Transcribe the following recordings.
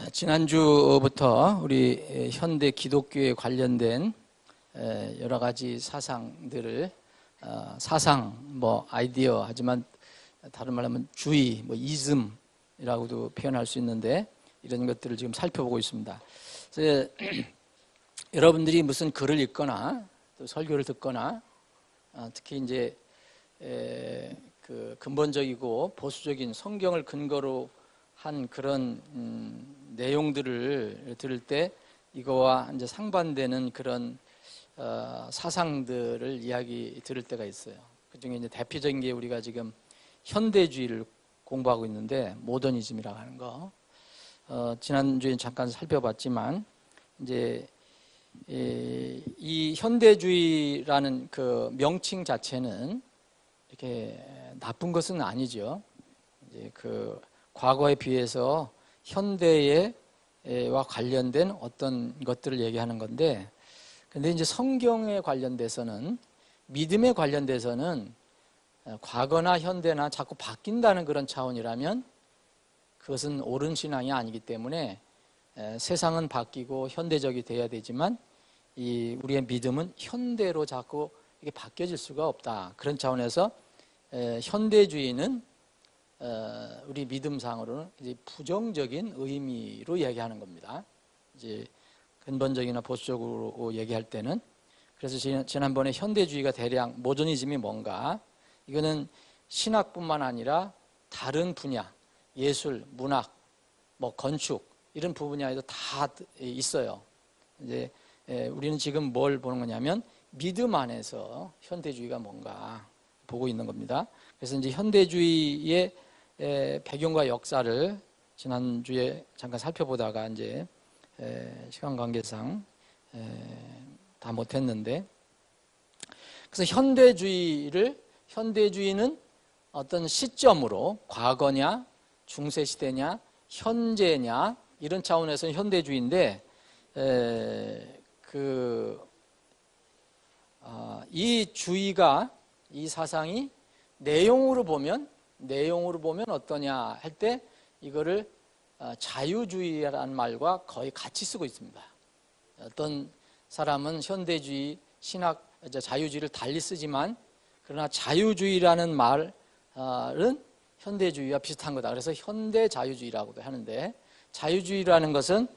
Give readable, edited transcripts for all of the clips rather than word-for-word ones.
지난주부터 우리 현대 기독교에 관련된 여러 가지 사상들을 사상, 아이디어 하지만 다른 말로 하면 주의, 이즘이라고도 표현할 수 있는데 이런 것들을 지금 살펴보고 있습니다. 그래서 여러분들이 무슨 글을 읽거나 또 설교를 듣거나 특히 이제 그 근본적이고 보수적인 성경을 근거로 한 그런 내용들을 들을 때 이거와 이제 상반되는 그런 사상들을 이야기 들을 때가 있어요. 그중에 이제 대표적인 게 우리가 지금 현대주의를 공부하고 있는데 모더니즘이라고 하는 거. 지난주에 잠깐 살펴봤지만 이제 이 현대주의라는 그 명칭 자체는 이렇게 나쁜 것은 아니죠. 이제 그 과거에 비해서 현대와 관련된 어떤 것들을 얘기하는 건데, 근데 이제 성경에 관련돼서는, 믿음에 관련돼서는 과거나 현대나 자꾸 바뀐다는 그런 차원이라면 그것은 옳은 신앙이 아니기 때문에 세상은 바뀌고 현대적이 돼야 되지만 우리의 믿음은 현대로 자꾸 이게 바뀌어질 수가 없다. 그런 차원에서 현대주의는 우리 믿음상으로는 이제 부정적인 의미로 얘기하는 겁니다. 이제 근본적이나 보수적으로 얘기할 때는. 그래서 지난번에 현대주의가 대략 모더니즘이 뭔가, 이거는 신학뿐만 아니라 다른 분야, 예술, 문학, 건축 이런 분야에도 다 있어요. 이제 우리는 지금 뭘 보는 거냐면 믿음 안에서 현대주의가 뭔가 보고 있는 겁니다. 그래서 이제 현대주의의 배경과 역사를 지난주에 잠깐 살펴보다가 이제 시간 관계상 다 못했는데, 그래서 현대주의는 어떤 시점으로 과거냐, 중세시대냐, 현재냐 이런 차원에서는 현대주의인데, 이 주의가, 이 사상이 내용으로 보면 어떠냐 할 때 이거를 자유주의라는 말과 거의 같이 쓰고 있습니다. 어떤 사람은 현대주의, 신학, 자유주의를 달리 쓰지만, 그러나 자유주의라는 말은 현대주의와 비슷한 거다. 그래서 현대자유주의라고도 하는데, 자유주의라는 것은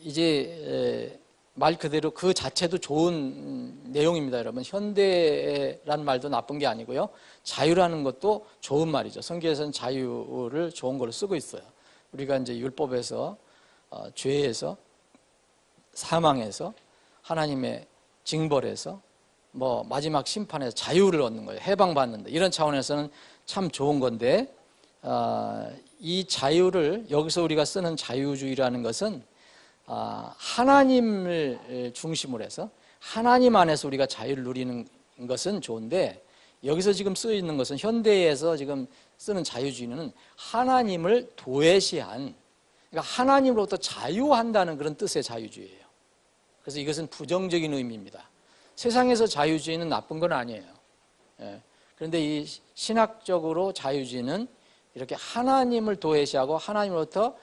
이제 말 그대로 그 자체도 좋은 내용입니다. 여러분, 현대라는 말도 나쁜 게 아니고요, 자유라는 것도 좋은 말이죠. 성경에서는 자유를 좋은 걸로 쓰고 있어요. 우리가 이제 율법에서 죄에서, 사망에서, 하나님의 징벌에서, 마지막 심판에서 자유를 얻는 거예요. 해방받는다. 이런 차원에서는 참 좋은 건데, 이 자유를, 여기서 우리가 쓰는 자유주의라는 것은 하나님을 중심으로 해서 하나님 안에서 우리가 자유를 누리는 것은 좋은데, 여기서 지금 쓰여 있는 것은, 현대에서 지금 쓰는 자유주의는 하나님을 도외시한, 그러니까 하나님으로부터 자유한다는 그런 뜻의 자유주의예요. 그래서 이것은 부정적인 의미입니다. 세상에서 자유주의는 나쁜 건 아니에요. 그런데 이 신학적으로 자유주의는 이렇게 하나님을 도외시하고 하나님으로부터,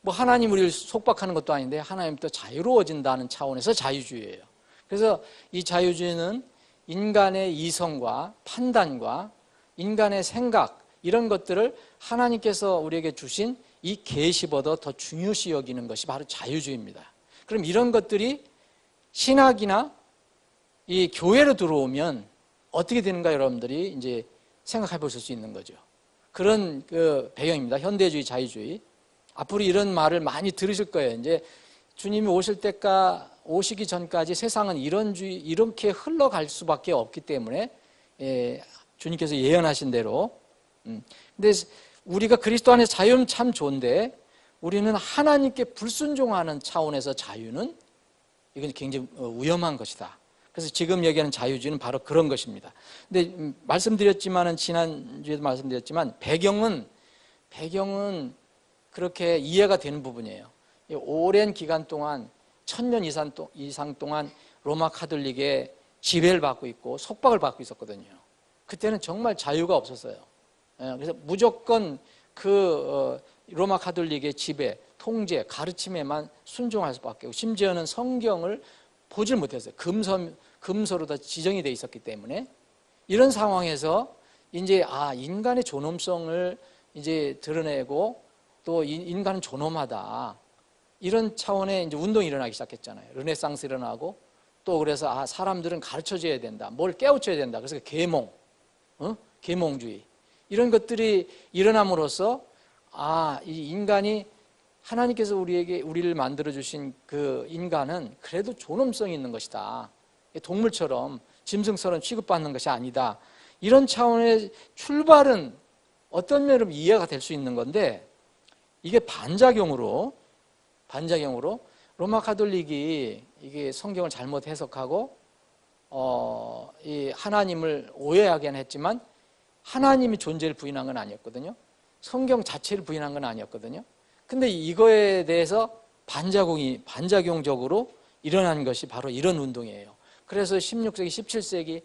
하나님 우리를 속박하는 것도 아닌데 하나님부터 자유로워진다는 차원에서 자유주의예요. 그래서 이 자유주의는 인간의 이성과 판단과 인간의 생각, 이런 것들을 하나님께서 우리에게 주신 이 계시보다 더 중요시 여기는 것이 바로 자유주의입니다. 그럼 이런 것들이 신학이나 이 교회로 들어오면 어떻게 되는가, 여러분들이 이제 생각해 보실 수 있는 거죠. 그런 그 배경입니다. 현대주의, 자유주의. 앞으로 이런 말을 많이 들으실 거예요. 이제 주님이 오시기 전까지 세상은 이렇게 흘러갈 수밖에 없기 때문에, 주님께서 예언하신 대로. 근데 우리가 그리스도 안에 자유는 참 좋은데, 우리는 하나님께 불순종하는 차원에서 자유는 이건 굉장히 위험한 것이다. 그래서 지금 얘기하는 자유주의는 바로 그런 것입니다. 근데 말씀드렸지만은, 지난주에도 말씀드렸지만, 배경은 그렇게 이해가 되는 부분이에요. 오랜 기간 동안, 1000년 이상 동안 로마 카톨릭의 지배를 받고 있고 속박을 받고 있었거든요. 그때는 정말 자유가 없었어요. 그래서 무조건 로마 카톨릭의 지배, 통제, 가르침에만 순종할 수밖에 없고 심지어는 성경을 보질 못했어요. 금서로 다 지정이 돼 있었기 때문에 이런 상황에서 이제 인간의 존엄성을 이제 드러내고 또 인간은 존엄하다 이런 차원의 이제 운동이 일어나기 시작했잖아요. 르네상스 일어나고 또 그래서 사람들은 가르쳐줘야 된다, 뭘 깨우쳐야 된다. 그래서 계몽주의 이런 것들이 일어남으로써 이 인간이 하나님께서 우리를 만들어 주신 그 인간은 그래도 존엄성이 있는 것이다. 동물처럼 짐승처럼 취급받는 것이 아니다. 이런 차원의 출발은 어떤 면으로 이해가 될 수 있는 건데 이게 반작용으로 로마 가톨릭이 이게 성경을 잘못 해석하고 이 하나님을 오해하게 했지만 하나님이 존재를 부인한 건 아니었거든요. 성경 자체를 부인한 건 아니었거든요. 근데 이거에 대해서 반작용적으로 일어난 것이 바로 이런 운동이에요. 그래서 16세기, 17세기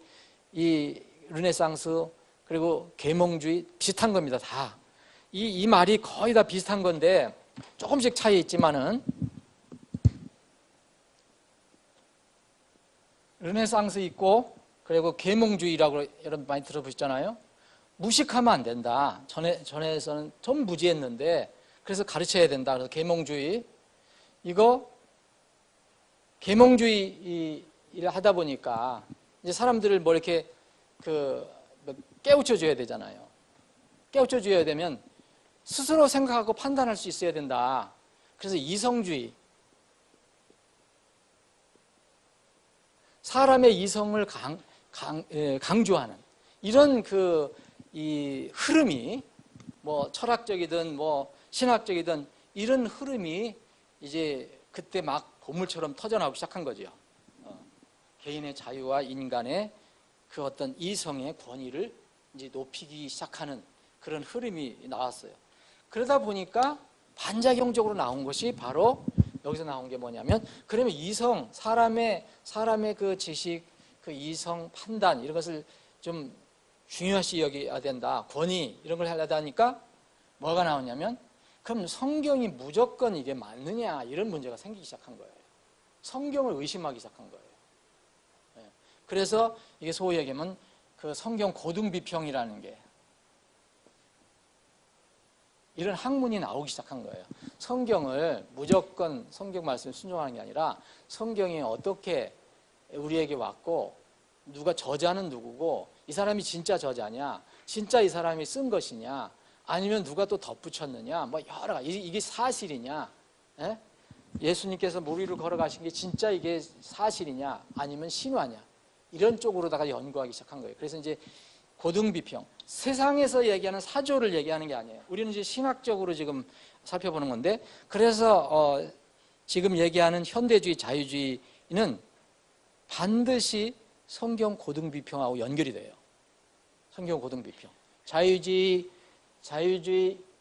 이 르네상스 그리고 계몽주의 비슷한 겁니다. 다. 이 말이 거의 다 비슷한 건데 조금씩 차이 있지만은 르네상스 있고 그리고 계몽주의라고 여러분 많이 들어보셨잖아요. 무식하면 안 된다. 전에서는 전 무지했는데 그래서 가르쳐야 된다. 그래서 계몽주의 이거 계몽주의 일을 하다 보니까 이제 사람들을 뭐 이렇게 깨우쳐 줘야 되잖아요. 깨우쳐 줘야 되면 스스로 생각하고 판단할 수 있어야 된다. 그래서 이성주의 사람의 이성을 강조하는 이런 이 흐름이 뭐 철학적이든 뭐 신학적이든 이런 흐름이 이제 그때 막 보물처럼 터져나오기 시작한 거죠. 개인의 자유와 인간의 그 어떤 이성의 권위를 이제 높이기 시작하는 그런 흐름이 나왔어요. 그러다 보니까 반작용적으로 나온 것이 바로 여기서 나온 게 뭐냐면 그러면 이성, 사람의 그 지식, 그 이성, 판단 이런 것을 좀 중요시 여겨야 된다. 권위 이런 걸 하려다 하니까 뭐가 나오냐면 그럼 성경이 무조건 이게 맞느냐 이런 문제가 생기기 시작한 거예요. 성경을 의심하기 시작한 거예요. 그래서 이게 소위 얘기하면 그 성경 고등비평이라는 게 이런 학문이 나오기 시작한 거예요. 성경을 무조건 성경 말씀을 순종하는 게 아니라 성경이 어떻게 우리에게 왔고 누가 저자는 누구고 이 사람이 진짜 저자냐 진짜 이 사람이 쓴 것이냐 아니면 누가 또 덧붙였느냐 뭐 여러 가지 이게 사실이냐 예수님께서 물 위를 걸어가신 게 진짜 이게 사실이냐 아니면 신화냐 이런 쪽으로다가 연구하기 시작한 거예요. 그래서 이제 고등비평 세상에서 얘기하는 사조를 얘기하는 게 아니에요. 우리는 이제 신학적으로 지금 살펴보는 건데 그래서 지금 얘기하는 현대주의 자유주의는 반드시 성경 고등비평하고 연결이 돼요. 성경 고등비평 자유주의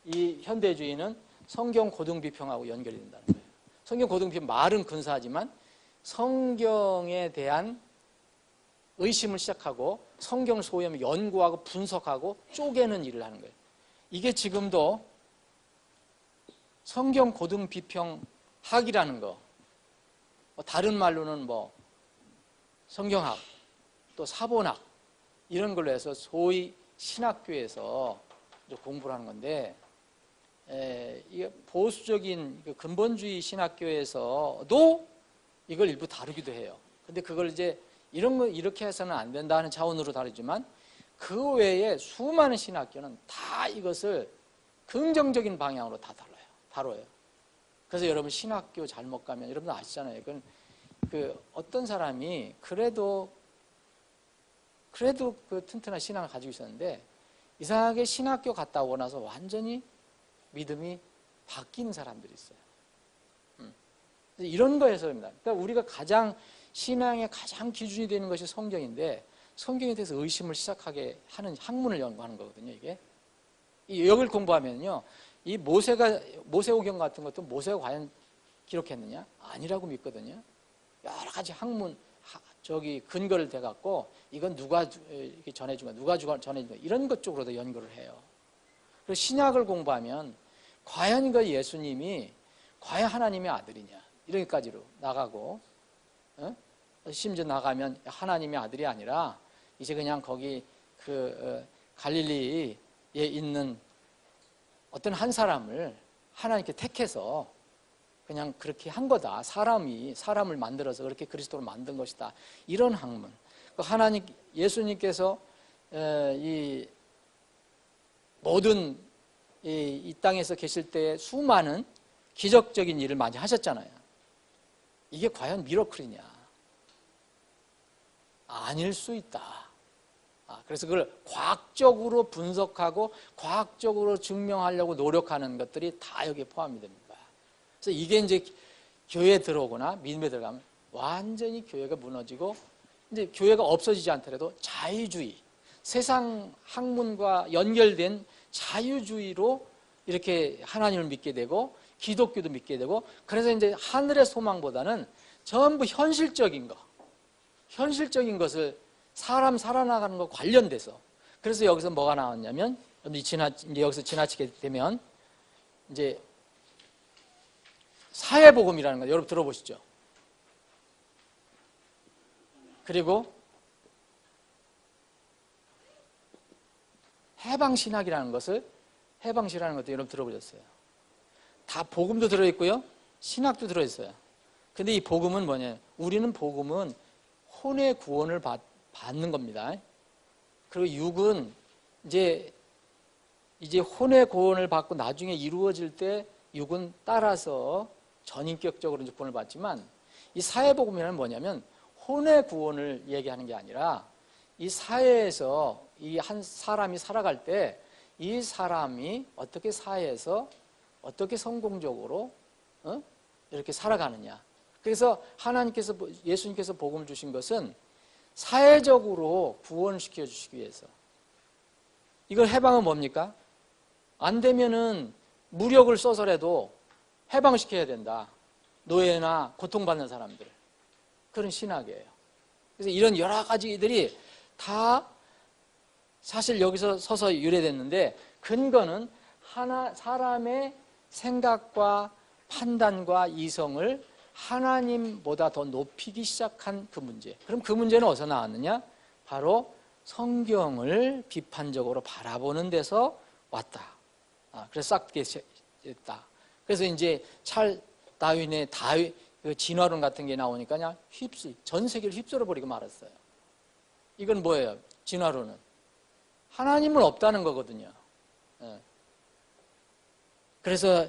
이 현대주의는 성경 고등비평하고 연결이 된다는 거예요. 성경 고등비평 말은 근사하지만 성경에 대한 의심을 시작하고 성경을 소위 하면 연구하고 분석하고 쪼개는 일을 하는 거예요. 이게 지금도 성경 고등비평학이라는 거 다른 말로는 뭐 성경학 또 사본학 이런 걸로 해서 소위 신학교에서 공부를 하는 건데 이게 보수적인 근본주의 신학교에서도 이걸 일부 다루기도 해요. 근데 그걸 이제 이런 거 이렇게 해서는 안 된다는 차원으로 다루지만 그 외에 수많은 신학교는 다 이것을 긍정적인 방향으로 다 다뤄요. 그래서 여러분 신학교 잘못 가면 여러분 아시잖아요. 그건 어떤 사람이 그래도 그 튼튼한 신앙을 가지고 있었는데 이상하게 신학교 갔다 오고 나서 완전히 믿음이 바뀌는 사람들이 있어요. 이런 거에서입니다. 그러니까 우리가 신앙의 가장 기준이 되는 것이 성경인데 성경에 대해서 의심을 시작하게 하는 학문을 연구하는 거거든요. 이게 여기를 공부하면요, 이 모세오경 같은 것도 모세가 과연 기록했느냐? 아니라고 믿거든요. 여러 가지 학문 근거를 대갖고 이건 누가 전해준 거야, 누가 전해준 거야 이런 것 쪽으로도 연구를 해요. 그리고 신약을 공부하면 과연 그 예수님이 과연 하나님의 아들이냐 이렇게까지로 나가고 심지어 나가면 하나님의 아들이 아니라 이제 그냥 거기 갈릴리에 있는 어떤 한 사람을 하나님께 택해서 그냥 그렇게 한 거다. 사람을 만들어서 그렇게 그리스도로 만든 것이다. 이런 학문. 예수님께서 이 모든 이 땅에서 계실 때 수많은 기적적인 일을 많이 하셨잖아요. 이게 과연 미러클이냐? 아닐 수 있다. 그래서 그걸 과학적으로 분석하고 과학적으로 증명하려고 노력하는 것들이 다 여기에 포함이 됩니다. 그래서 이게 이제 교회에 들어오거나 믿음에 들어가면 완전히 교회가 무너지고 이제 교회가 없어지지 않더라도 자유주의, 세상 학문과 연결된 자유주의로 이렇게 하나님을 믿게 되고 기독교도 믿게 되고 그래서 이제 하늘의 소망보다는 전부 현실적인 것을 사람 살아나가는 거 관련돼서 그래서 여기서 뭐가 나왔냐면 이제 여기서 지나치게 되면 이제 사회복음이라는 거 여러분 들어보시죠. 그리고 해방신학이라는 것도 여러분 들어보셨어요. 다 복음도 들어있고요. 신학도 들어있어요. 근데 이 복음은 뭐냐? 우리는 복음은 혼의 구원을 받는 겁니다. 그리고 육은 이제 혼의 구원을 받고 나중에 이루어질 때 육은 따라서 전인격적으로 이제 구원을 받지만 이 사회복음이란 뭐냐면 혼의 구원을 얘기하는 게 아니라 이 사회에서 이 한 사람이 살아갈 때 이 사람이 어떻게 사회에서 어떻게 성공적으로 이렇게 살아가느냐. 그래서 예수님께서 복음을 주신 것은 사회적으로 구원시켜 주시기 위해서. 이걸 해방은 뭡니까? 안 되면은 무력을 써서라도 해방시켜야 된다. 노예나 고통받는 사람들. 그런 신학이에요. 그래서 이런 여러 가지들이 다 사실 여기서 서서 유래됐는데 근거는 사람의 생각과 판단과 이성을 하나님보다 더 높이기 시작한 그 문제. 그럼 그 문제는 어디서 나왔느냐? 바로 성경을 비판적으로 바라보는 데서 왔다. 그래서 싹게 됐다. 그래서 이제 다윈의 그 진화론 같은 게 나오니까 그냥 전 세계를 휩쓸어 버리고 말았어요. 이건 뭐예요? 진화론은 하나님은 없다는 거거든요. 그래서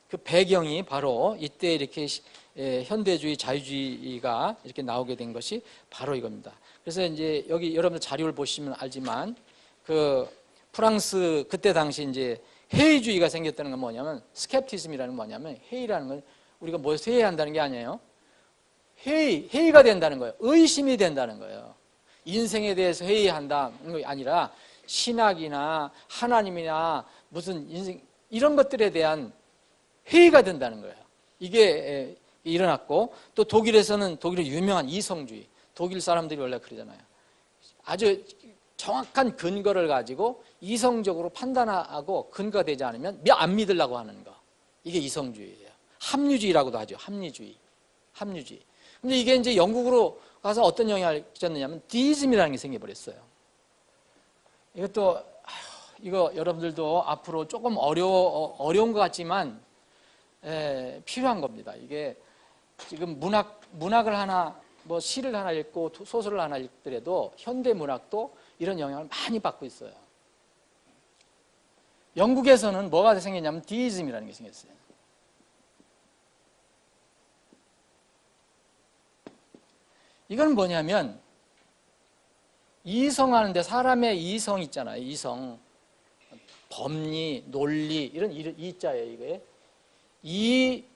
그 배경이 바로 이때 이렇게 현대주의, 자유주의가 이렇게 나오게 된 것이 바로 이겁니다. 그래서 이제 여기 여러분들 자료를 보시면 알지만 그 프랑스 그때 당시 이제 회의주의가 생겼다는 건 뭐냐면 스캡티즘이라는 건 뭐냐면 회의라는 건 우리가 뭐에서 회의한다는 게 아니에요. 회의가 된다는 거예요. 의심이 된다는 거예요. 인생에 대해서 회의한다는 게 아니라 신학이나 하나님이나 무슨 인생 이런 것들에 대한 회의가 된다는 거예요. 이게 일어났고 또 독일의 유명한 이성주의. 독일 사람들이 원래 그러잖아요. 아주 정확한 근거를 가지고 이성적으로 판단하고 근거가 되지 않으면 안 믿으려고 하는 거. 이게 이성주의예요. 합리주의라고도 하죠. 합리주의. 근데 이게 이제 영국으로 가서 어떤 영향을 끼쳤느냐면 디이즘이라는 게 생겨버렸어요. 이거 여러분들도 앞으로 조금 어려운 것 같지만 필요한 겁니다. 이게 지금 문학을 하나 뭐 시를 하나 읽고 소설을 하나 읽더라도 현대 문학도 이런 영향을 많이 받고 있어요. 영국에서는 뭐가 생겼냐면 디이즘이라는 게 생겼어요. 이건 뭐냐면 이성하는데 사람의 이성 있잖아요. 이성, 법리, 논리 이런 이자예요. 이게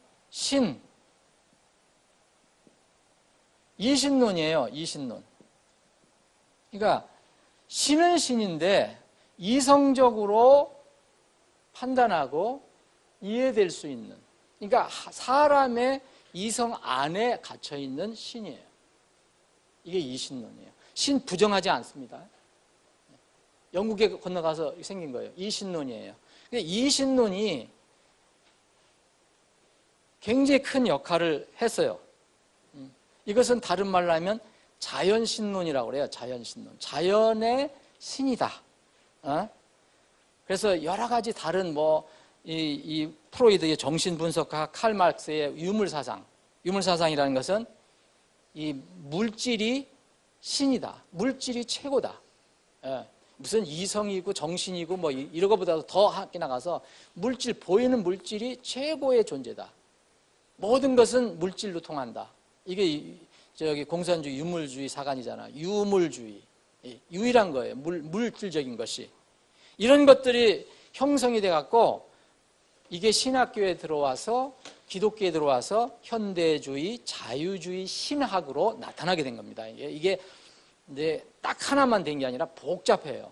이신론이에요. 이신론. 그러니까 신은 신인데 이성적으로 판단하고 이해될 수 있는, 그러니까 사람의 이성 안에 갇혀 있는 신이에요. 이게 이신론이에요. 신 부정하지 않습니다. 영국에 건너가서 생긴 거예요. 이신론이에요. 이신론이 굉장히 큰 역할을 했어요. 이것은 다른 말로 하면 자연신론이라고 그래요. 자연신론. 자연의 신이다. 그래서 여러 가지 다른 이 프로이드의 정신분석가 칼 마르크스의 유물사상. 유물사상이라는 것은 이 물질이 신이다. 물질이 최고다. 무슨 이성이고 정신이고 이런 것보다도 더 하게 나가서 물질, 보이는 물질이 최고의 존재다. 모든 것은 물질로 통한다. 이게 저기 공산주의 유물주의 사관이잖아. 유물주의. 유일한 거예요. 물질적인 것이. 이런 것들이 형성이 돼 갖고 이게 신학교에 들어와서 기독교에 들어와서 현대주의, 자유주의 신학으로 나타나게 된 겁니다. 이게 이제 딱 하나만 된 게 아니라 복잡해요.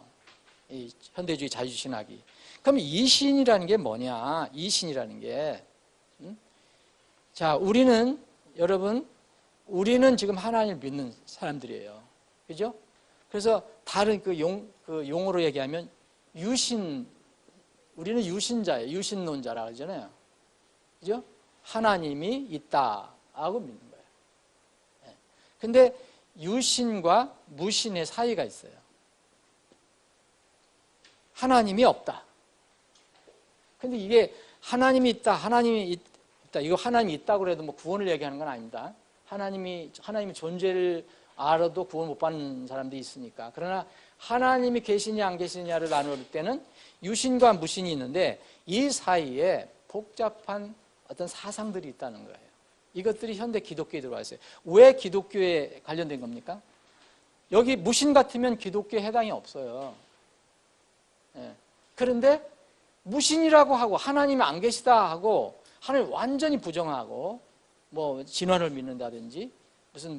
이 현대주의, 자유주의 신학이. 그럼 이 신이라는 게 뭐냐? 이 신이라는 게. 자, 여러분, 우리는 지금 하나님을 믿는 사람들이에요. 그죠? 그래서 다른 그 용어로 얘기하면 우리는 유신자예요. 유신론자라고 하잖아요. 그죠? 하나님이 있다 하고 믿는 거예요. 근데 유신과 무신의 사이가 있어요. 하나님이 없다. 근데 이게 하나님이 있다, 하나님이 있다. 이거 하나님이 있다고 해도 구원을 얘기하는 건 아닙니다. 하나님의 존재를 알아도 구원 못 받는 사람들이 있으니까. 그러나 하나님이 계시냐 안 계시냐를 나눌 때는 유신과 무신이 있는데 이 사이에 복잡한 어떤 사상들이 있다는 거예요. 이것들이 현대 기독교에 들어와 있어요. 왜 기독교에 관련된 겁니까? 여기 무신 같으면 기독교에 해당이 없어요. 그런데 무신이라고 하고 하나님이 안 계시다 하고 하나님 완전히 부정하고 진화를 믿는다든지 무슨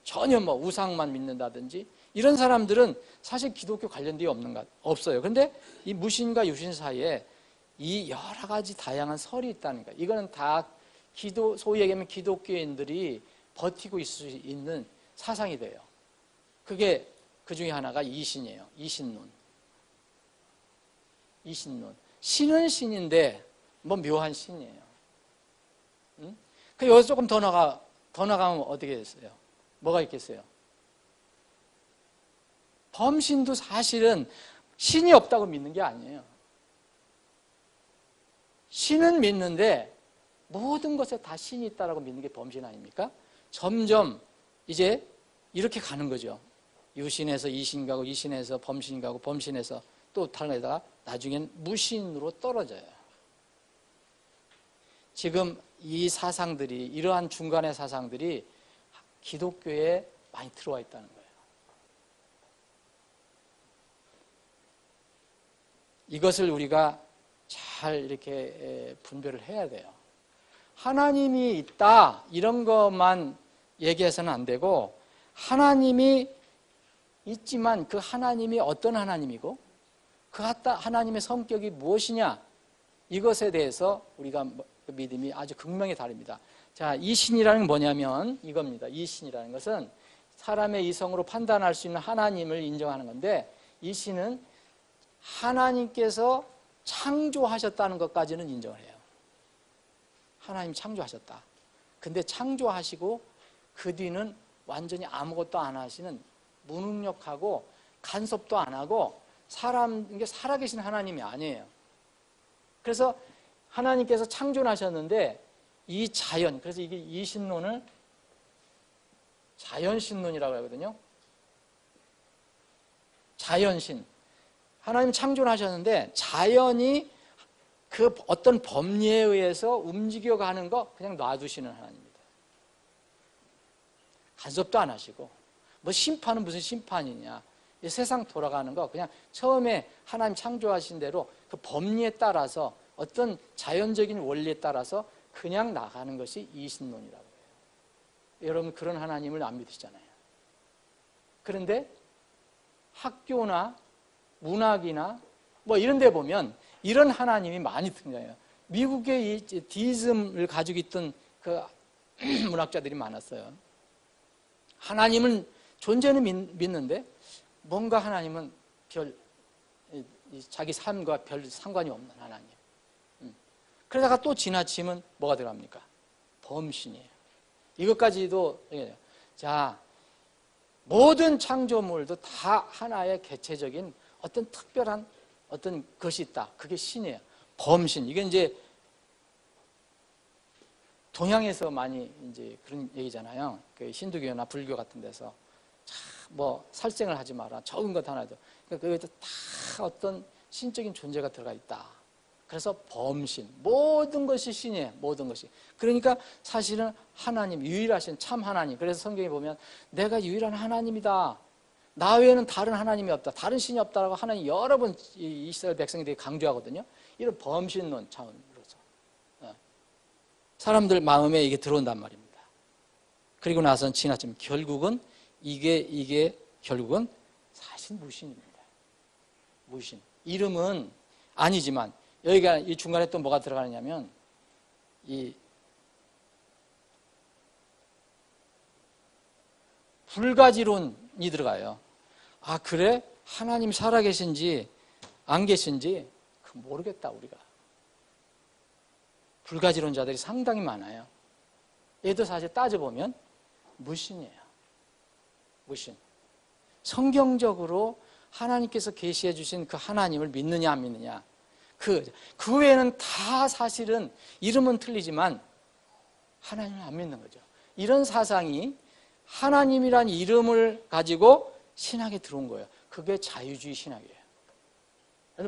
전혀 우상만 믿는다든지 이런 사람들은 사실 기독교 관련이 없어요. 그런데 이 무신과 유신 사이에 이 여러 가지 다양한 설이 있다는 거예요. 이거는 다 소위 얘기하면 기독교인들이 버티고 있을 수 있는 사상이 돼요. 그게 그 중에 하나가 이신이에요. 이신론. 신은 신인데 묘한 신이에요. 여기서 조금 더 나가면 어떻게 됐어요? 뭐가 있겠어요? 범신도 사실은 신이 없다고 믿는 게 아니에요. 신은 믿는데 모든 것에 다 신이 있다고 믿는 게 범신 아닙니까? 점점 이제 이렇게 가는 거죠. 유신에서 이신 가고 이신에서 범신 가고 범신에서 또 다른 데다가 나중엔 무신으로 떨어져요. 지금 이 사상들이 이러한 중간의 사상들이 기독교에 많이 들어와 있다는 거예요. 이것을 우리가 잘 이렇게 분별을 해야 돼요. 하나님이 있다 이런 것만 얘기해서는 안 되고 하나님이 있지만 그 하나님이 어떤 하나님이고 그 하나님의 성격이 무엇이냐 이것에 대해서 우리가 믿음이 아주 극명히 다릅니다. 자, 이 신이라는 건 뭐냐면 이겁니다. 이 신이라는 것은 사람의 이성으로 판단할 수 있는 하나님을 인정하는 건데 이 신은 하나님께서 창조하셨다는 것까지는 인정을 해요. 하나님 창조하셨다. 근데 창조하시고 그 뒤는 완전히 아무것도 안 하시는 무능력하고 간섭도 안 하고 이게 살아계신 하나님이 아니에요. 그래서 하나님께서 창조를 하셨는데 이 자연, 그래서 이게 이 신론을 자연신론이라고 하거든요. 자연신. 하나님 창조를 하셨는데 자연이 그 어떤 법리에 의해서 움직여가는 거 그냥 놔두시는 하나님입니다. 간섭도 안 하시고 심판은 무슨 심판이냐. 이 세상 돌아가는 거 그냥 처음에 하나님 창조하신 대로 그 법리에 따라서 어떤 자연적인 원리에 따라서 그냥 나가는 것이 이신론이라고 해요. 여러분 그런 하나님을 안 믿으시잖아요. 그런데 학교나 문학이나 이런 데 보면 이런 하나님이 많이 등장해요. 미국의 이 디이즘을 가지고 있던 그 문학자들이 많았어요. 하나님은 존재는 믿는데 뭔가 하나님은 자기 삶과 별 상관이 없는 하나님. 그러다가 또 지나치면 뭐가 들어갑니까? 범신이에요. 이것까지도, 자, 모든 창조물도 다 하나의 개체적인 어떤 특별한 어떤 것이 있다. 그게 신이에요. 범신. 이게 이제 동양에서 많이 이제 그런 얘기잖아요. 그 힌두교나 불교 같은 데서 뭐 살생을 하지 마라. 적은 것 하나도. 그러니까 그에도 다 어떤 신적인 존재가 들어가 있다. 그래서 범신. 모든 것이 신이에요. 모든 것이. 그러니까 사실은 하나님, 유일하신 참 하나님. 그래서 성경에 보면 내가 유일한 하나님이다. 나 외에는 다른 하나님이 없다. 다른 신이 없다라고 하나님 여러 번 이스라엘 백성들이 강조하거든요. 이런 범신론 차원으로서. 사람들 마음에 이게 들어온단 말입니다. 그리고 나서는 지나치면 결국은 이게 결국은 사실 무신입니다. 무신. 이름은 아니지만 여기가 이 중간에 또 뭐가 들어가느냐면 이 불가지론이 들어가요. 아, 그래? 하나님 살아계신지 안 계신지 모르겠다, 우리가. 불가지론자들이 상당히 많아요. 얘도 사실 따져보면 무신이에요. 무신. 성경적으로 하나님께서 계시해 주신 그 하나님을 믿느냐 안 믿느냐. 그 외에는 다 사실은 이름은 틀리지만 하나님을 안 믿는 거죠. 이런 사상이 하나님이란 이름을 가지고 신학에 들어온 거예요. 그게 자유주의 신학이에요.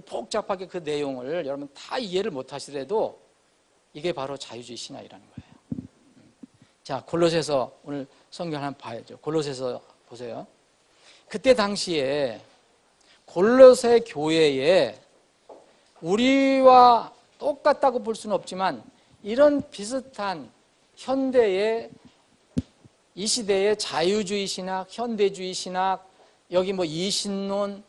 복잡하게 그 내용을 여러분 다 이해를 못 하시더라도 이게 바로 자유주의 신학이라는 거예요. 자, 골로새서 오늘 성경 한번 봐야죠. 골로새서 보세요. 그때 당시에 골로새 교회에 우리와 똑같다고 볼 수는 없지만 이런 비슷한 현대의 이 시대의 자유주의 신학, 현대주의 신학, 여기 뭐 이신론,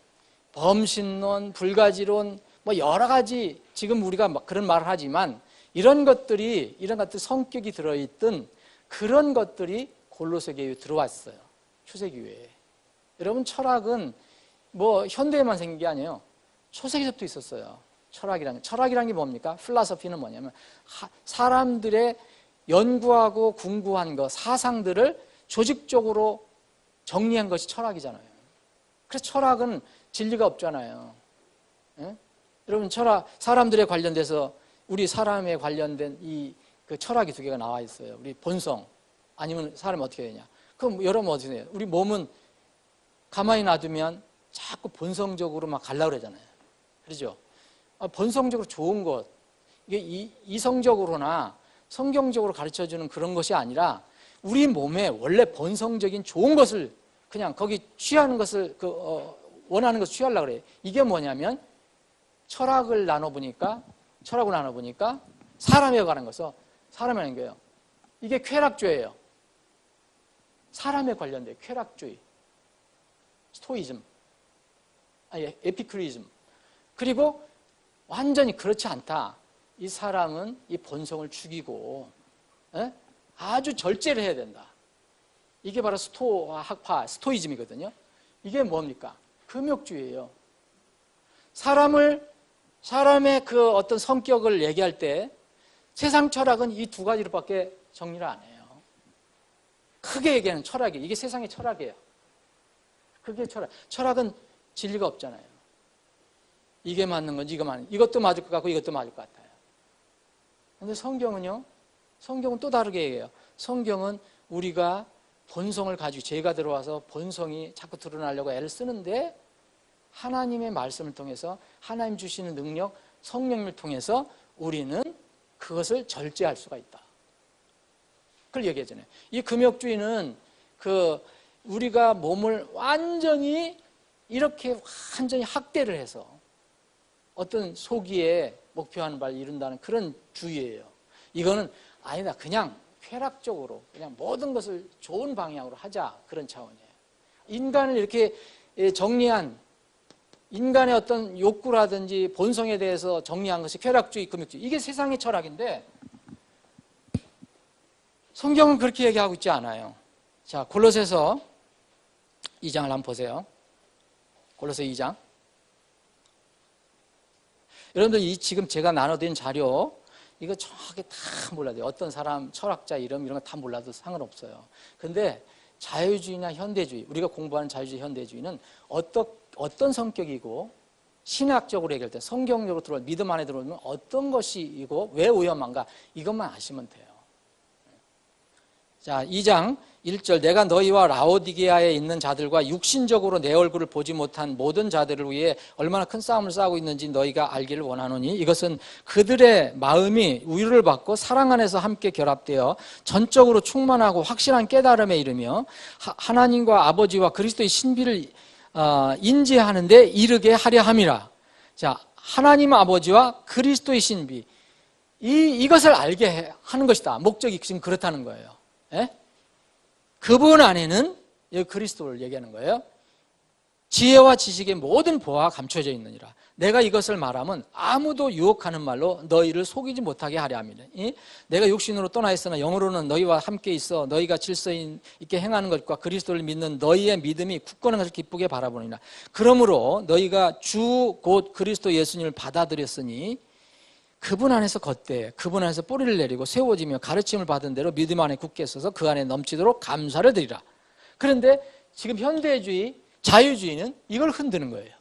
범신론, 불가지론, 뭐 여러 가지 지금 우리가 그런 말을 하지만 이런 것들이 성격이 들어있던 그런 것들이 골로새 교회에 들어왔어요. 초세교회에. 여러분 철학은 뭐 현대에만 생긴 게 아니에요. 초세기부터 있었어요. 철학이라는 게 뭡니까? 필라소피는 뭐냐면 사람들의 연구하고 궁구한 것, 사상들을 조직적으로 정리한 것이 철학이잖아요. 그래서 철학은 진리가 없잖아요. 예? 여러분 사람들에 관련돼서 우리 사람에 관련된 그 철학이 두 개가 나와 있어요. 우리 본성 아니면 사람이 어떻게 되냐. 그럼 여러분 어떻게 돼요? 우리 몸은 가만히 놔두면 자꾸 본성적으로 막 가려고 그러잖아요. 그렇죠? 본성적으로 좋은 것, 이게 이성적으로나 성경적으로 가르쳐주는 그런 것이 아니라 우리 몸에 원래 본성적인 좋은 것을 그냥 거기 취하는 것을 원하는 것을 취하려고 그래요. 이게 뭐냐면 철학을 나눠보니까 사람에 관한 것은 사람에 관한 거예요. 이게 쾌락주의예요. 사람에 관련된 쾌락주의, 스토이즘, 에피큐리즘. 그리고 완전히 그렇지 않다. 이 사람은 이 본성을 죽이고 아주 절제를 해야 된다. 이게 바로 스토아 학파, 스토이즘이거든요. 이게 뭡니까? 금욕주의예요. 사람의 그 어떤 성격을 얘기할 때 세상 철학은 이 두 가지로밖에 정리를 안 해요. 크게 얘기하는 철학이 이게 세상의 철학이에요. 그게 철학은 진리가 없잖아요. 이게 맞는 건지 이거 맞는 건지 이것도 맞을 것 같고 이것도 맞을 것 같아요. 그런데 성경은요, 성경은 또 다르게 얘기해요. 성경은 우리가 본성을 가지고 죄가 들어와서 본성이 자꾸 드러나려고 애를 쓰는데 하나님의 말씀을 통해서 하나님 주시는 능력, 성령을 통해서 우리는 그것을 절제할 수가 있다. 그걸 얘기하잖아요. 이 금욕주의는 우리가 몸을 완전히 학대를 해서 어떤 소기에 목표하는 바를 이룬다는 그런 주의예요. 이거는 아니다. 그냥 쾌락적으로 그냥 모든 것을 좋은 방향으로 하자 그런 차원이에요. 인간을 이렇게 정리한 인간의 어떤 욕구라든지 본성에 대해서 정리한 것이 쾌락주의, 금욕주의. 이게 세상의 철학인데 성경은 그렇게 얘기하고 있지 않아요. 자, 골로새서 2장을 한번 보세요. 골로새 2장. 여러분들 지금 제가 나눠드린 자료 이거 정확하게 다 몰라야 돼요. 어떤 사람 철학자 이름 이런 거 다 몰라도 상관없어요. 근데 자유주의나 현대주의, 우리가 공부하는 자유주의 현대주의는 어떤 성격이고 신학적으로 얘기할 때 성경적으로 들어올 믿음 안에 들어오면 어떤 것이고 왜 위험한가 이것만 아시면 돼요. 자, 2장 1절 내가 너희와 라오디게아에 있는 자들과 육신적으로 내 얼굴을 보지 못한 모든 자들을 위해 얼마나 큰 싸움을 싸우고 있는지 너희가 알기를 원하노니 이것은 그들의 마음이 우유를 받고 사랑 안에서 함께 결합되어 전적으로 충만하고 확실한 깨달음에 이르며 하나님과 아버지와 그리스도의 신비를 인지하는 데 이르게 하려 함이라. 자, 하나님 아버지와 그리스도의 신비 이것을 알게 하는 것이다. 목적이 지금 그렇다는 거예요. 예? 그분 안에는 여기 그리스도를 얘기하는 거예요. 지혜와 지식의 모든 보화가 감춰져 있느니라. 내가 이것을 말하면 아무도 유혹하는 말로 너희를 속이지 못하게 하려 함이라. 내가 육신으로 떠나 있으나 영으로는 너희와 함께 있어 너희가 질서 있게 행하는 것과 그리스도를 믿는 너희의 믿음이 굳건한 것을 기쁘게 바라보느니라. 그러므로 너희가 주 곧 그리스도 예수님을 받아들였으니 그분 안에서 걷되 그분 안에서 뿌리를 내리고 세워지며 가르침을 받은 대로 믿음 안에 굳게 서서 그 안에 넘치도록 감사를 드리라. 그런데 지금 현대주의, 자유주의는 이걸 흔드는 거예요.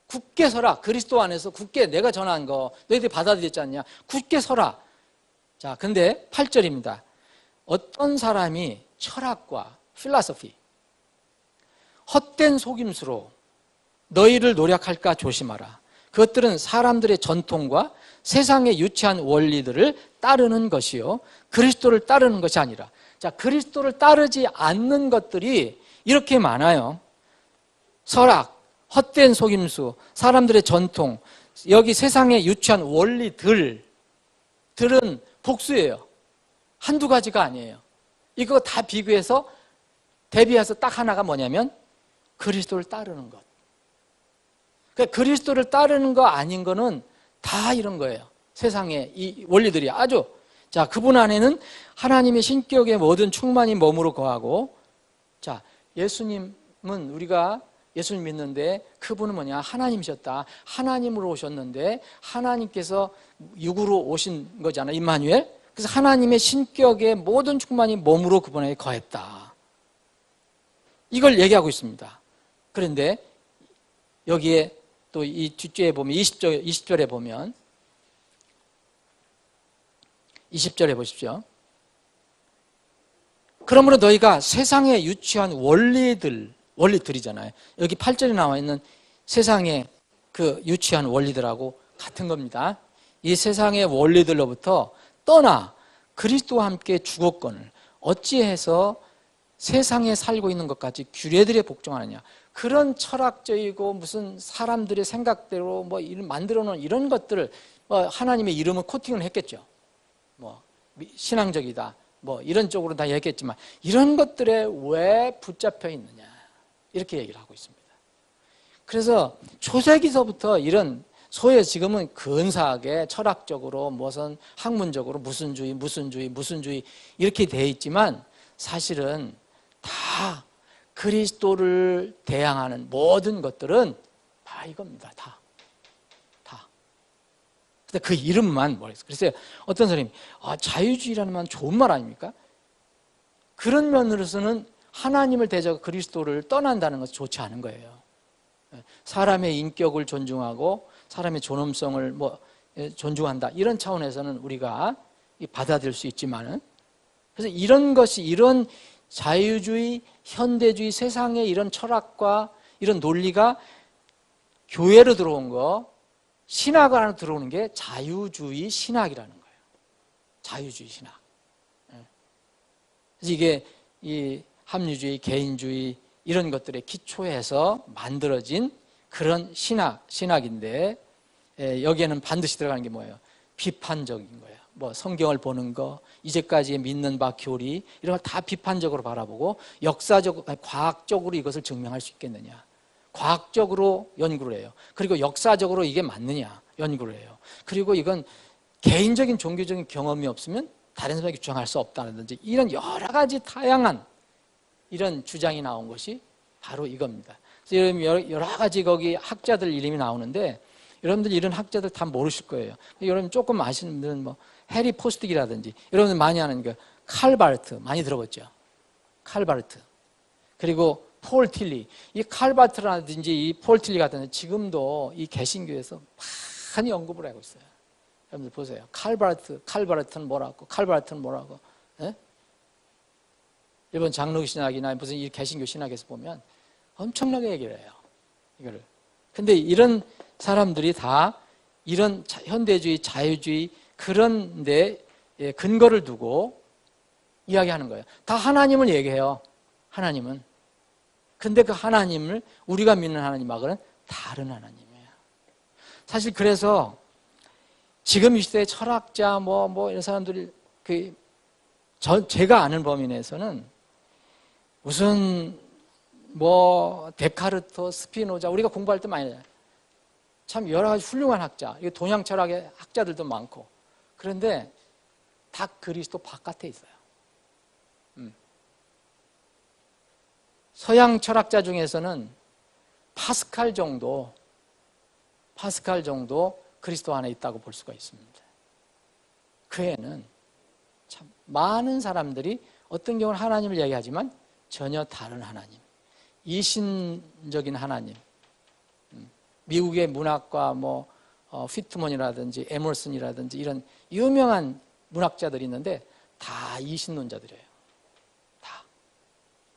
굳게 서라. 그리스도 안에서 굳게 내가 전한 거 너희들이 받아들였지 않냐. 굳게 서라. 자, 근데 8절입니다. 어떤 사람이 철학과 필라소피, 헛된 속임수로 너희를 노력할까 조심하라. 그것들은 사람들의 전통과 세상의 유치한 원리들을 따르는 것이요 그리스도를 따르는 것이 아니라. 자, 그리스도를 따르지 않는 것들이 이렇게 많아요. 설악, 헛된 속임수, 사람들의 전통, 여기 세상의 유치한 원리들은 복수예요. 한두 가지가 아니에요. 이거 다 비교해서 대비해서 딱 하나가 뭐냐면 그리스도를 따르는 것. 그러니까 그리스도를 따르는 거 아닌 거는 다 이런 거예요. 세상의 이 원리들이 아주. 자, 그분 안에는 하나님의 신격의 모든 충만이 몸으로 거하고. 자, 예수님은 우리가 예수님 믿는데 그분은 뭐냐? 하나님이셨다. 하나님으로 오셨는데 하나님께서 육으로 오신 거잖아, 임마누엘. 그래서 하나님의 신격의 모든 충만이 몸으로 그분에게 거했다. 이걸 얘기하고 있습니다. 그런데 여기에 또 이 뒷줄에 보면 20절에 보면 20절에 보십시오. 그러므로 너희가 세상에 유치한 원리들이잖아요. 여기 8절에 나와 있는 세상의 그 유치한 원리들하고 같은 겁니다. 이 세상의 원리들로부터 떠나 그리스도와 함께 주거권을 어찌해서 세상에 살고 있는 것 같이 규례들에 복종하느냐. 그런 철학적이고 무슨 사람들의 생각대로 뭐 만들어 놓은 이런 것들을 하나님의 이름을 코팅을 했겠죠. 뭐 신앙적이다. 뭐 이런 쪽으로 다 얘기했지만 이런 것들에 왜 붙잡혀 있느냐. 이렇게 얘기를 하고 있습니다. 그래서 초세기서부터 이런 소위 지금은 근사하게 철학적으로 무슨 학문적으로 무슨 주의 이렇게 돼 있지만 사실은 다 그리스도를 대항하는 모든 것들은 다 이겁니다. 다. 근데 그 이름만 모르겠어요. 그래서 어떤 사람이 자유주의라는 말 좋은 말 아닙니까? 그런 면으로서는 하나님을 대적 그리스도를 떠난다는 것은 좋지 않은 거예요. 사람의 인격을 존중하고 사람의 존엄성을 존중한다. 이런 차원에서는 우리가 받아들일 수 있지만은 그래서 이런 것이 이런 자유주의, 현대주의 세상의 이런 철학과 이런 논리가 교회로 들어온 거, 신학 안으로 들어오는 게 자유주의 신학이라는 거예요. 자유주의 신학. 그래서 이게 이 합리주의, 개인주의 이런 것들의 기초에서 만들어진 그런 신학인데 여기에는 반드시 들어가는 게 뭐예요? 비판적인 거예요. 뭐 성경을 보는 거, 이제까지 믿는 바 교리 이런 걸 다 비판적으로 바라보고 역사적으로, 과학적으로 이것을 증명할 수 있겠느냐. 과학적으로 연구를 해요. 그리고 역사적으로 이게 맞느냐 연구를 해요. 그리고 이건 개인적인 종교적인 경험이 없으면 다른 사람에게 주장할 수 없다든지 이런 여러 가지 다양한 이런 주장이 나온 것이 바로 이겁니다. 그래서 여러 가지 거기 학자들 이름이 나오는데 여러분들 이런 학자들 다 모르실 거예요. 여러분 조금 아시는 분들은 뭐 해리 포스틱이라든지 여러분들 많이 아는 그 칼바르트 많이 들어봤죠? 칼바르트. 그리고 폴 틸리. 이 칼바르트라든지 이 폴 틸리 같은 지금도 이 개신교에서 많이 언급을 하고 있어요. 여러분들 보세요. 칼바르트는 뭐라고? 칼바르트는 뭐라고? 예? 일본 장로교 신학이나 무슨 이 개신교 신학에서 보면 엄청나게 얘기를 해요. 이거를. 근데 이런 사람들이 다 이런 현대주의, 자유주의 그런 데 근거를 두고 이야기하는 거예요. 다 하나님을 얘기해요. 하나님은. 근데 그 하나님을 우리가 믿는 하나님하고는 다른 하나님이에요. 사실 그래서 지금 이 시대의 철학자 이런 사람들이 제가 아는 범위 내에서는 무슨 데카르트, 스피노자 우리가 공부할 때 많이 해요. 참 여러 가지 훌륭한 학자, 동양 철학의 학자들도 많고 그런데 다 그리스도 바깥에 있어요. 서양 철학자 중에서는 파스칼 정도 그리스도 안에 있다고 볼 수가 있습니다. 그 애는 참 많은 사람들이 어떤 경우는 하나님을 얘기하지만 전혀 다른 하나님, 이신적인 하나님. 미국의 문학과 휘트먼이라든지 에머슨이라든지 이런 유명한 문학자들이 있는데 다 이신론자들이에요. 다.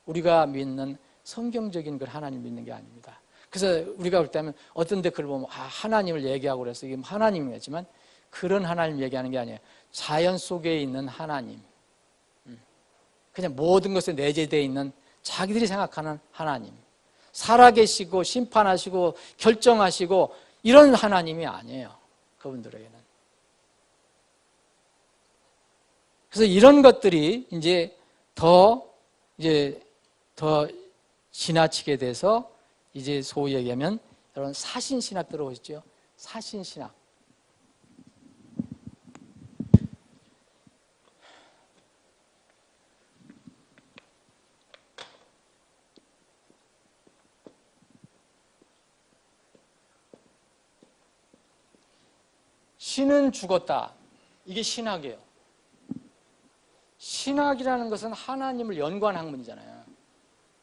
우리가 믿는 성경적인 걸 하나님 믿는 게 아닙니다. 그래서 우리가 볼 때면 어떤 데 글을 보면 하나님을 얘기하고 그래서 이게 하나님이겠지만 그런 하나님 얘기하는 게 아니에요. 자연 속에 있는 하나님. 그냥 모든 것에 내재되어 있는 자기들이 생각하는 하나님. 살아계시고 심판하시고 결정하시고 이런 하나님이 아니에요. 그분들에게는. 그래서 이런 것들이 더 지나치게 돼서 이제 소위 얘기하면 여러분 사신신학 들어보셨죠? 사신신학. 신은 죽었다. 이게 신학이에요. 신학이라는 것은 하나님을 연구한 학문이잖아요.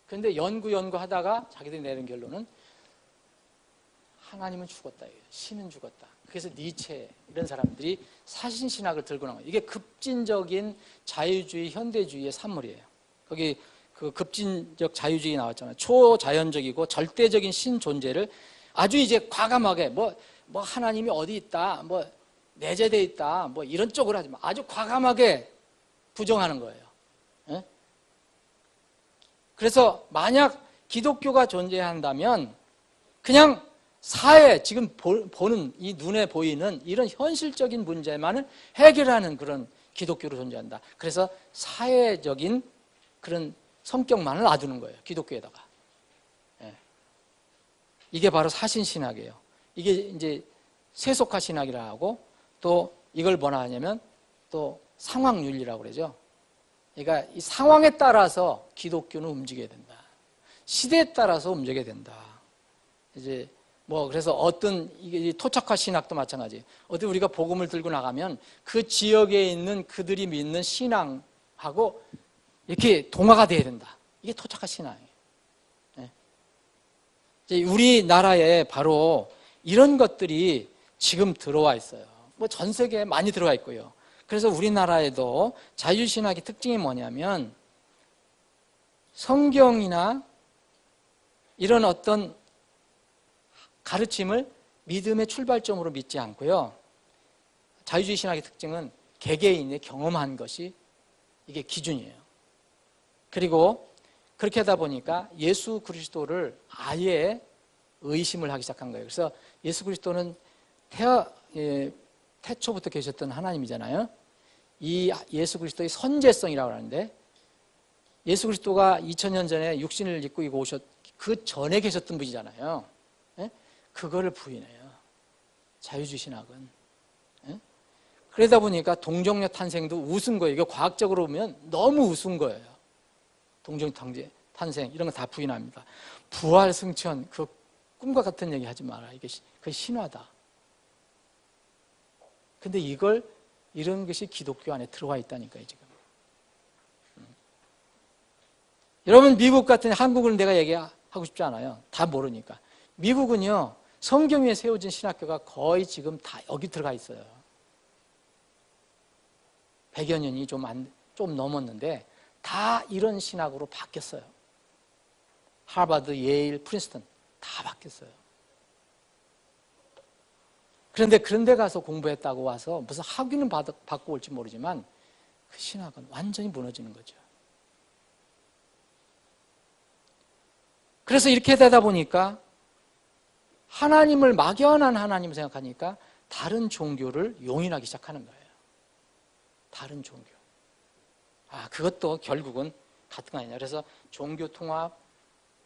그런데 연구하다가 자기들이 내린 결론은 하나님은 죽었다. 신은 죽었다. 그래서 니체 이런 사람들이 사신신학을 들고 나온 거예요. 이게 급진적인 자유주의, 현대주의의 산물이에요. 거기 그 급진적 자유주의 나왔잖아요. 초자연적이고 절대적인 신 존재를 아주 이제 과감하게 하나님이 어디 있다, 내재되어 있다, 이런 쪽으로 하지 마. 아주 과감하게 부정하는 거예요. 예? 그래서 만약 기독교가 존재한다면 그냥 사회, 지금 보는 이 눈에 보이는 이런 현실적인 문제만을 해결하는 그런 기독교로 존재한다. 그래서 사회적인 그런 성격만을 놔두는 거예요. 기독교에다가. 예. 이게 바로 사신신학이에요. 이게 이제 세속화 신학이라고 하고 또 이걸 뭐라 하냐면 또 상황윤리라고 그러죠. 그러니까 이 상황에 따라서 기독교는 움직여야 된다. 시대에 따라서 움직여야 된다. 이제 그래서 어떤 이게 토착화 신학도 마찬가지. 어디 우리가 복음을 들고 나가면 그 지역에 있는 그들이 믿는 신앙하고 이렇게 동화가 돼야 된다. 이게 토착화 신앙이에요. 네. 이제 우리나라에 바로 이런 것들이 지금 들어와 있어요. 전 세계에 많이 들어와 있고요. 그래서 우리나라에도 자유신학의 특징이 뭐냐면 성경이나 이런 어떤 가르침을 믿음의 출발점으로 믿지 않고요. 자유주의 신학의 특징은 개개인의 경험한 것이 이게 기준이에요. 그리고 그렇게 하다 보니까 예수 그리스도를 아예 의심을 하기 시작한 거예요. 그래서 예수 그리스도는 태초부터 계셨던 하나님이잖아요. 이 예수 그리스도의 선제성이라고 하는데 예수 그리스도가 2000년 전에 육신을 입고 이거 그 전에 계셨던 분이잖아요. 예? 그거를 부인해요. 자유주의 신학은. 예? 그러다 보니까 동정녀 탄생도 우스운 거예요. 이거 과학적으로 보면 너무 우스운 거예요. 동정녀 탄생 이런 거 다 부인합니다. 부활 승천 그 꿈과 같은 얘기 하지 마라. 이게 그 신화다. 근데 이걸 이런 것이 기독교 안에 들어와 있다니까요, 지금. 여러분, 미국 같은 한국을 내가 얘기하고 싶지 않아요. 다 모르니까. 미국은요, 성경 위에 세워진 신학교가 거의 지금 다 여기 들어가 있어요. 100여 년이 좀 넘었는데 다 이런 신학으로 바뀌었어요. 하버드, 예일, 프린스턴 다 바뀌었어요. 그런데 그런 데 가서 공부했다고 와서 무슨 학위는 받고 올지 모르지만 그 신학은 완전히 무너지는 거죠. 그래서 이렇게 되다 보니까 하나님을 막연한 하나님을 생각하니까 다른 종교를 용인하기 시작하는 거예요. 다른 종교. 그것도 결국은 같은 거 아니냐. 그래서 종교 통합,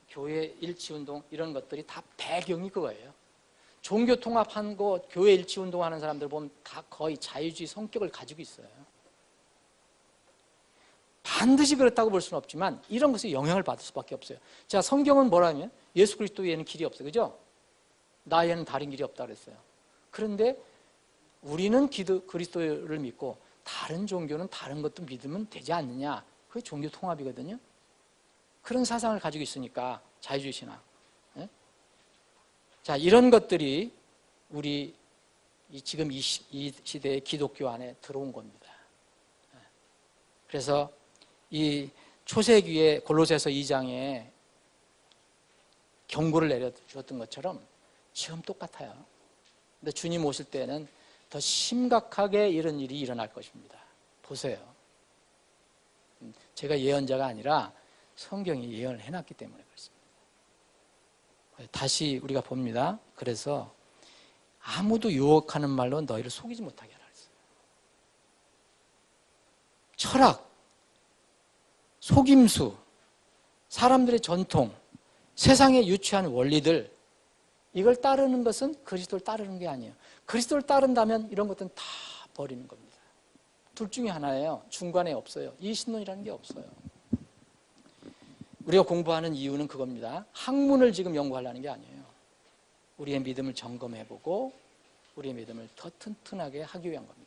교회 일치운동 이런 것들이 다 배경이 그거예요. 종교 통합한 거, 교회 일치운동 하는 사람들 보면 다 거의 자유주의 성격을 가지고 있어요. 반드시 그렇다고 볼 수는 없지만 이런 것에 영향을 받을 수밖에 없어요. 자, 성경은 뭐라면 예수 그리스도에는 길이 없어요. 그죠? 나에는 다른 길이 없다 그랬어요. 그런데 우리는 그리스도를 믿고 다른 종교는 다른 것도 믿으면 되지 않느냐. 그게 종교 통합이거든요. 그런 사상을 가지고 있으니까 자유주의 신앙. 네? 자, 이런 것들이 우리 지금 이 시대의 기독교 안에 들어온 겁니다. 그래서 이 초세기의 골로새서 2장에 경고를 내려주었던 것처럼 지금 똑같아요. 근데 주님 오실 때는 더 심각하게 이런 일이 일어날 것입니다. 보세요. 제가 예언자가 아니라 성경이 예언을 해놨기 때문에 그렇습니다. 다시 우리가 봅니다. 그래서 아무도 유혹하는 말로 너희를 속이지 못하게 하라 그랬어요. 철학, 속임수, 사람들의 전통, 세상에 유치한 원리들, 이걸 따르는 것은 그리스도를 따르는 게 아니에요. 그리스도를 따른다면 이런 것들은 다 버리는 겁니다. 둘 중에 하나예요. 중간에 없어요. 이신론이라는 게 없어요. 우리가 공부하는 이유는 그겁니다. 학문을 지금 연구하려는 게 아니에요. 우리의 믿음을 점검해보고 우리의 믿음을 더 튼튼하게 하기 위한 겁니다.